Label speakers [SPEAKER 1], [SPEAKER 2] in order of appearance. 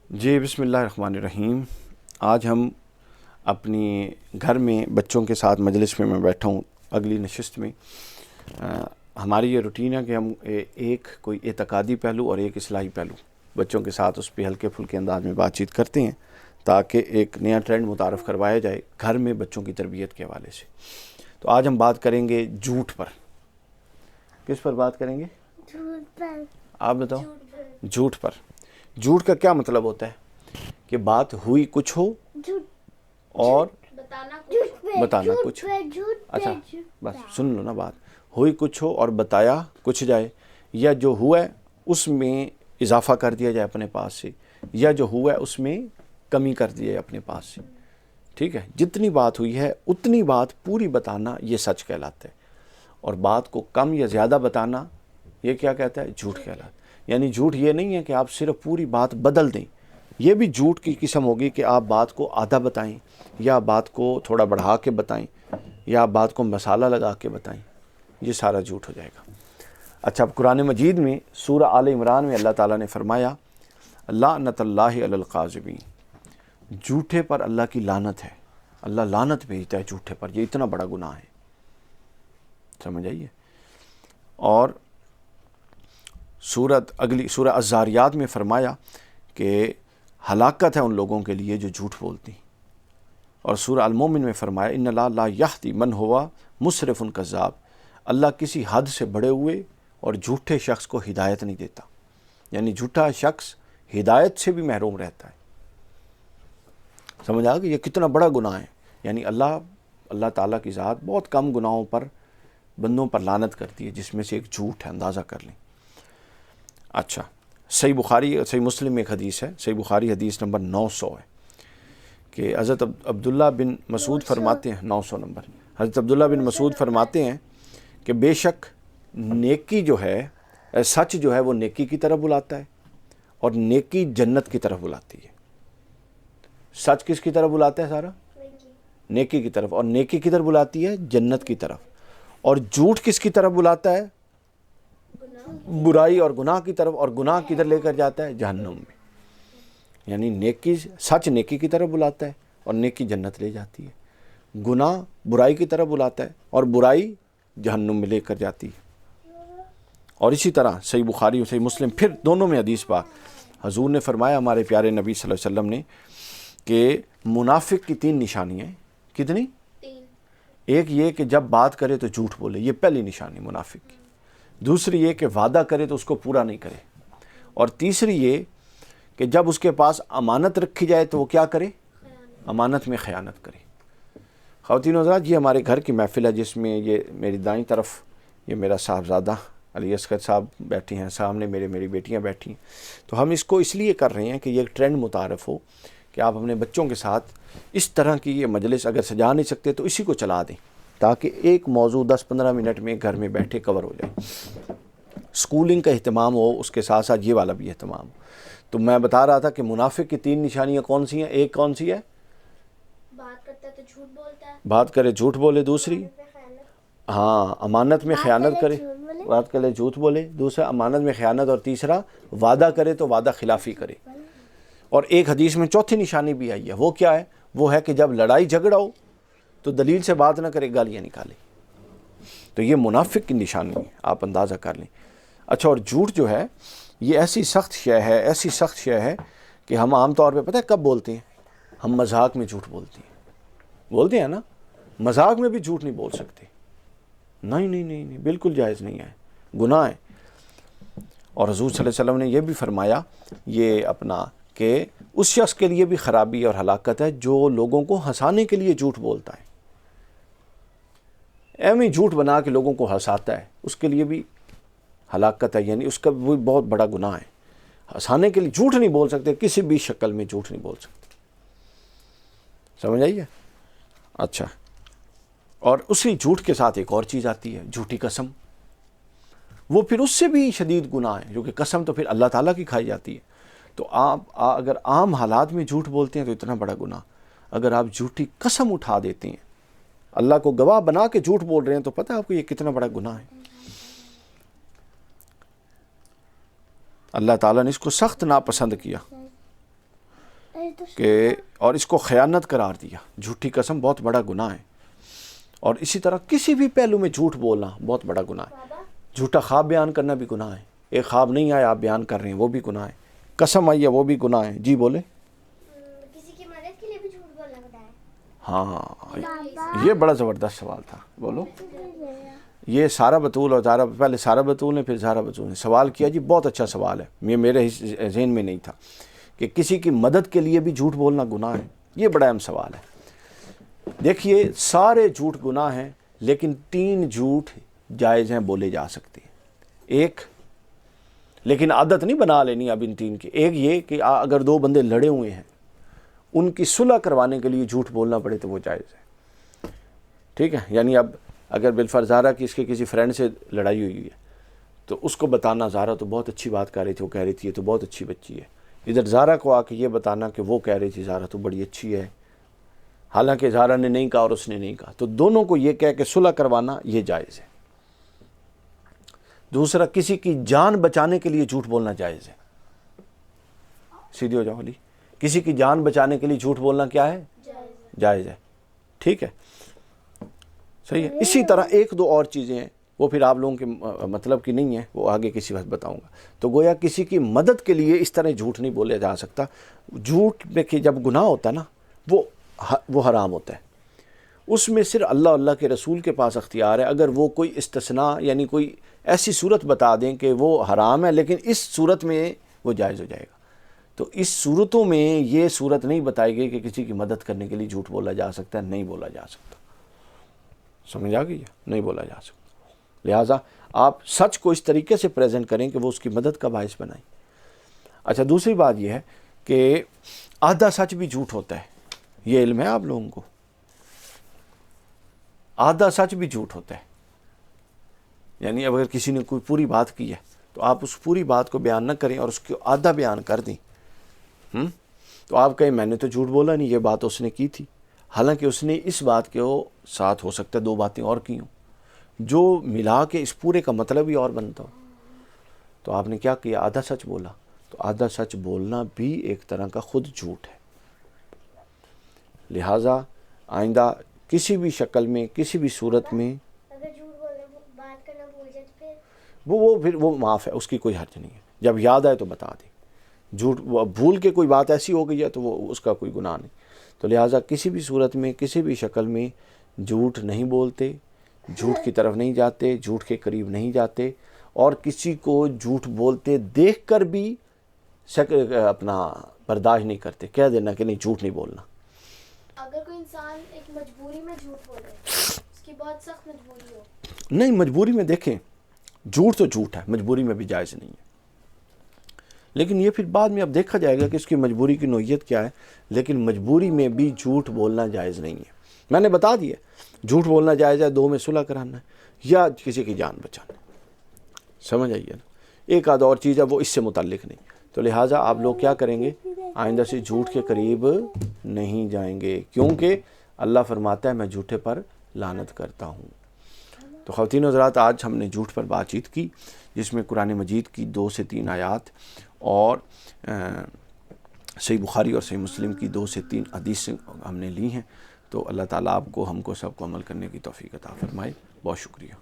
[SPEAKER 1] جی بسم اللہ الرحمن الرحیم۔ آج ہم اپنی گھر میں بچوں کے ساتھ مجلس میں بیٹھا ہوں اگلی نشست میں۔ ہماری یہ روٹین ہے کہ ہم ایک کوئی اعتقادی پہلو اور ایک اصلاحی پہلو بچوں کے ساتھ اس پہ ہلکے پھلکے انداز میں بات چیت کرتے ہیں تاکہ ایک نیا ٹرینڈ متعارف کروایا جائے گھر میں بچوں کی تربیت کے حوالے سے۔ تو آج ہم بات کریں گے جھوٹ پر۔ کس پر بات کریں گے؟
[SPEAKER 2] جھوٹ پر۔
[SPEAKER 1] آپ بتاؤ۔ جھوٹ پر۔ جھوٹ کا کیا مطلب ہوتا ہے؟ کہ بات ہوئی کچھ ہو اور بتانا کچھ۔ اچھا بس سن لو نا، بات ہوئی کچھ ہو اور بتایا کچھ جائے، یا جو ہوا ہے اس میں اضافہ کر دیا جائے اپنے پاس سے، یا جو ہوا ہے اس میں کمی کر دی جائے اپنے پاس سے۔ ٹھیک ہے، جتنی بات ہوئی ہے اتنی بات پوری بتانا یہ سچ کہلاتا ہے، اور بات کو کم یا زیادہ بتانا یہ کیا کہتا ہے؟ جھوٹ کہلاتا ہے۔ یعنی جھوٹ یہ نہیں ہے کہ آپ صرف پوری بات بدل دیں، یہ بھی جھوٹ کی قسم ہوگی کہ آپ بات کو آدھا بتائیں، یا بات کو تھوڑا بڑھا کے بتائیں، یا بات کو مسالہ لگا کے بتائیں، یہ سارا جھوٹ ہو جائے گا۔ اچھا، اب قرآن مجید میں سورہ آل عمران میں اللہ تعالیٰ نے فرمایا لعنت اللہ علی القاذبین، جھوٹے پر اللہ کی لعنت ہے۔ اللہ لعنت بھیجتا ہے جھوٹے پر، یہ اتنا بڑا گناہ ہے، سمجھ آئیے۔ اور سورہ الزاریات میں فرمایا کہ ہلاکت ہے ان لوگوں کے لیے جو جھوٹ بولتی ہیں، اور سورہ المومن میں فرمایا ان اللہ لا یہدی من ہوا مسرف کذاب، اللہ کسی حد سے بڑھے ہوئے اور جھوٹے شخص کو ہدایت نہیں دیتا، یعنی جھوٹا شخص ہدایت سے بھی محروم رہتا ہے۔ سمجھ آ گئی یہ کتنا بڑا گناہ ہے؟ یعنی اللہ تعالیٰ کی ذات بہت کم گناہوں پر بندوں پر لعنت کرتی ہے، جس میں سے ایک جھوٹ ہے، اندازہ کر لیں۔ اچھا، صحیح بخاری صحیح مسلم میں ایک حدیث ہے، صحیح بخاری حدیث نمبر 900 ہے، کہ حضرت عبداللہ بن مسعود فرماتے ہیں، 900 نمبر، حضرت عبداللہ بن مسعود فرماتے ہیں کہ بے شک نیکی جو ہے، سچ جو ہے وہ نیکی کی طرف بلاتا ہے، اور نیکی جنت کی طرف بلاتی ہے۔ سچ کس کی طرف بلاتا ہے سارا؟ نیکی کی طرف، اور نیکی کی طرف بلاتی ہے جنت کی طرف۔ اور جھوٹ کس کی طرف بلاتا ہے؟ برائی اور گناہ کی طرف، اور گناہ کدھر لے کر جاتا ہے؟ جہنم میں۔ یعنی سچ نیکی کی طرف بلاتا ہے اور نیکی جنت لے جاتی ہے، گناہ برائی کی طرف بلاتا ہے اور برائی جہنم میں لے کر جاتی ہے۔ اور اسی طرح صحیح بخاری اور صحیح مسلم پھر دونوں میں حدیث پاک حضور نے فرمایا، ہمارے پیارے نبی صلی اللہ علیہ وسلم نے، کہ منافق کی 3 نشانیاں ہیں۔ کتنی؟ 3۔ ایک یہ کہ جب بات کرے تو جھوٹ بولے، یہ پہلی نشانی منافق کی۔ دوسری یہ کہ وعدہ کرے تو اس کو پورا نہیں کرے، اور تیسری یہ کہ جب اس کے پاس امانت رکھی جائے تو وہ کیا کرے؟ امانت میں خیانت کرے۔ خواتین و حضرات، یہ ہمارے گھر کی محفل ہے جس میں یہ میری دائیں طرف یہ میرا صاحبزادہ علی اصغر صاحب بیٹھے ہیں، سامنے میری بیٹیاں بیٹھی ہیں۔ تو ہم اس کو اس لیے کر رہے ہیں کہ یہ ایک ٹرینڈ متعارف ہو کہ آپ اپنے بچوں کے ساتھ اس طرح کی یہ مجلس اگر سجا نہیں سکتے تو اسی کو چلا دیں، تاکہ ایک موضوع 10-15 منٹ میں گھر میں بیٹھے کور ہو جائے۔ سکولنگ کا اہتمام ہو، اس کے ساتھ ساتھ یہ والا بھی اہتمام ہو۔ تو میں بتا رہا تھا کہ منافق کی 3 نشانیاں کون سی ہیں؟ ایک کون سی ہے؟
[SPEAKER 2] بات کرتا ہے تو جھوٹ بولتا ہے،
[SPEAKER 1] بات کرے جھوٹ بولے، دوسری امانت میں خیانت کرے، بات کرے جھوٹ بولے، دوسرا امانت میں خیانت، اور تیسرا وعدہ کرے تو وعدہ خلافی کرے۔ اور ایک حدیث میں چوتھی نشانی بھی آئی ہے، وہ کیا ہے؟ وہ ہے کہ جب لڑائی جھگڑا ہو تو دلیل سے بات نہ کرے، گالیاں نکالے۔ تو یہ منافق کی نشانی ہے، آپ اندازہ کر لیں۔ اچھا، اور جھوٹ جو ہے یہ ایسی سخت شے ہے کہ ہم عام طور پہ پتہ ہے کب بولتے ہیں؟ ہم مذاق میں جھوٹ بولتے ہیں نا، مذاق میں بھی جھوٹ نہیں بول سکتے۔ نہیں، بالکل جائز نہیں ہے، گناہ ہے۔ اور حضور صلی اللہ علیہ وسلم نے یہ بھی فرمایا یہ اپنا کہ اس شخص کے لیے بھی خرابی اور ہلاکت ہے جو لوگوں کو ہنسانے کے لیے جھوٹ بولتا ہے، ایویں جھوٹ بنا کے لوگوں کو ہنساتا ہے، اس کے لیے بھی ہلاکت ہے، یعنی اس کا وہ بہت بڑا گناہ ہے۔ ہنسانے کے لیے جھوٹ نہیں بول سکتے، کسی بھی شکل میں جھوٹ نہیں بول سکتے، سمجھ آئیے؟ اچھا، اور اسی جھوٹ کے ساتھ ایک اور چیز آتی ہے، جھوٹی قسم۔ وہ پھر اس سے بھی شدید گناہ ہے، جو کہ قسم تو پھر اللہ تعالیٰ کی کھائی جاتی ہے۔ تو آپ اگر عام حالات میں جھوٹ بولتے ہیں تو اتنا بڑا گناہ، اگر آپ جھوٹی قسم اٹھا دیتے ہیں، اللہ کو گواہ بنا کے جھوٹ بول رہے ہیں، تو پتہ ہے آپ کو یہ کتنا بڑا گناہ ہے۔ اللہ تعالیٰ نے اس کو سخت ناپسند کیا۔ کہ اور اس کو خیانت قرار دیا. جھوٹی قسم بہت بڑا گناہ ہے. اور اسی طرح کسی بھی پہلو میں جھوٹ بولنا بہت بڑا گناہ ہے. جھوٹا خواب بیان کرنا بھی گناہ ہے. ایک خواب نہیں آیا آپ بیان کر رہے ہیں وہ بھی گناہ ہے. قسم آئی ہے وہ بھی گناہ ہے. جی بولے.
[SPEAKER 2] کسی کی مدد کے لیے بھی جھوٹ بولنا ہوتا ہے.
[SPEAKER 1] ہاں یہ بڑا زبردست سوال تھا. بولو. یہ سارا بطول اور زارا، پہلے سارا بطول نے پھر زارا بطول نے سوال کیا. جی بہت اچھا سوال ہے. یہ میرے ذہن میں نہیں تھا کہ کسی کی مدد کے لیے بھی جھوٹ بولنا گناہ ہے. یہ بڑا اہم سوال ہے. دیکھیے سارے جھوٹ گناہ ہیں لیکن 3 جھوٹ جائز ہیں، بولے جا سکتے ہیں. ایک، لیکن عادت نہیں بنا لینی اب ان 3 کی. ایک یہ کہ اگر 2 بندے لڑے ہوئے ہیں ان کی صلح کروانے کے لیے جھوٹ بولنا پڑے تو وہ جائز ہے. ٹھیک ہے. یعنی اب اگر بالفرض زارا کی اس کے کسی فرینڈ سے لڑائی ہوئی ہے تو اس کو بتانا زارا تو بہت اچھی بات کر رہی تھی، وہ کہہ رہی تھی یہ تو بہت اچھی بچی ہے. ادھر زارا کو آ کے یہ بتانا کہ وہ کہہ رہی تھی زارا تو بڑی اچھی ہے، حالانکہ زارا نے نہیں کہا اور اس نے نہیں کہا. تو دونوں کو یہ کہہ کے صلح کروانا یہ جائز ہے. دوسرا، کسی کی جان بچانے کے لیے جھوٹ بولنا جائز ہے. سیدھی ہو جاؤ علی. کسی کی جان بچانے کے لیے جھوٹ بولنا کیا ہے؟ جائز ہے. ٹھیک ہے، صحیح ہے. اسی طرح 1-2 اور چیزیں ہیں وہ پھر آپ لوگوں کے مطلب کی نہیں ہے، وہ آگے کسی وقت بتاؤں گا. تو گویا کسی کی مدد کے لیے اس طرح جھوٹ نہیں بولے جا سکتا. جھوٹ میں کہ جب گناہ ہوتا ہے نا وہ حرام ہوتا ہے. اس میں صرف اللہ کے رسول کے پاس اختیار ہے. اگر وہ کوئی استثناء یعنی کوئی ایسی صورت بتا دیں کہ وہ حرام ہے لیکن اس صورت میں وہ جائز ہو جائے گا. تو اس صورتوں میں یہ صورت نہیں بتائی گئی کہ کسی کی مدد کرنے کے لیے جھوٹ بولا جا سکتا ہے. نہیں بولا جا سکتا. سمجھ آ گئی ہے؟ نہیں بولا جا سکتا. لہٰذا آپ سچ کو اس طریقے سے پریزنٹ کریں کہ وہ اس کی مدد کا باعث بنائیں. اچھا، دوسری بات یہ ہے کہ آدھا سچ بھی جھوٹ ہوتا ہے. یہ علم ہے آپ لوگوں کو. آدھا سچ بھی جھوٹ ہوتا ہے. یعنی اگر کسی نے کوئی پوری بات کی ہے تو آپ اس پوری بات کو بیان نہ کریں اور اس کو آدھا بیان کر دیں. تو آپ کہیں میں نے تو جھوٹ بولا نہیں، یہ بات اس نے کی تھی، حالانکہ اس نے اس بات کے ساتھ ہو سکتا ہے 2 باتیں اور کی ہوں جو ملا کے اس پورے کا مطلب ہی اور بنتا ہو. تو آپ نے کیا کیا؟ آدھا سچ بولا. تو آدھا سچ بولنا بھی ایک طرح کا خود جھوٹ ہے. لہٰذا آئندہ کسی بھی شکل میں کسی بھی صورت میں
[SPEAKER 2] اگر جھوٹ بولنا بات کرنا بھول جائے تو
[SPEAKER 1] پھر وہ معاف ہے، اس کی کوئی حرج نہیں ہے. جب یاد آئے تو بتا دیں. جھوٹ بھول کے کوئی بات ایسی ہو گئی ہے تو وہ اس کا کوئی گناہ نہیں. تو لہٰذا کسی بھی صورت میں کسی بھی شکل میں جھوٹ نہیں بولتے، جھوٹ کی طرف نہیں جاتے، جھوٹ کے قریب نہیں جاتے. اور کسی کو جھوٹ بولتے دیکھ کر بھی اپنا برداشت نہیں کرتے. کہہ دینا کہ نہیں جھوٹ نہیں بولنا.
[SPEAKER 2] اگر کوئی انسان ایک مجبوری میں جھوٹ بولے، اس کی بہت سخت مجبوری ہو.
[SPEAKER 1] نہیں، مجبوری میں دیکھیں جھوٹ تو جھوٹ ہے، مجبوری میں بھی جائز نہیں ہے. لیکن یہ پھر بعد میں اب دیکھا جائے گا کہ اس کی مجبوری کی نوعیت کیا ہے. لیکن مجبوری میں بھی جھوٹ بولنا جائز نہیں ہے. میں نے بتا دیا جھوٹ بولنا جائز ہے 2 میں صلح کرانا ہے یا کسی کی جان بچانا ہے. سمجھ آئیے نا. ایک آدھ اور چیز ہے وہ اس سے متعلق نہیں. تو لہٰذا آپ لوگ کیا کریں گے؟ آئندہ سے جھوٹ کے قریب نہیں جائیں گے، کیونکہ اللہ فرماتا ہے میں جھوٹے پر لعنت کرتا ہوں. تو خواتین و حضرات، آج ہم نے جھوٹ پر بات چیت کی جس میں قرآن مجید کی 2 سے 3 آیات اور صحیح بخاری اور صحیح مسلم کی 2 سے 3 حدیث ہم نے لی ہیں. تو اللہ تعالیٰ آپ کو ہم کو سب کو عمل کرنے کی توفیق عطا فرمائے. بہت شکریہ.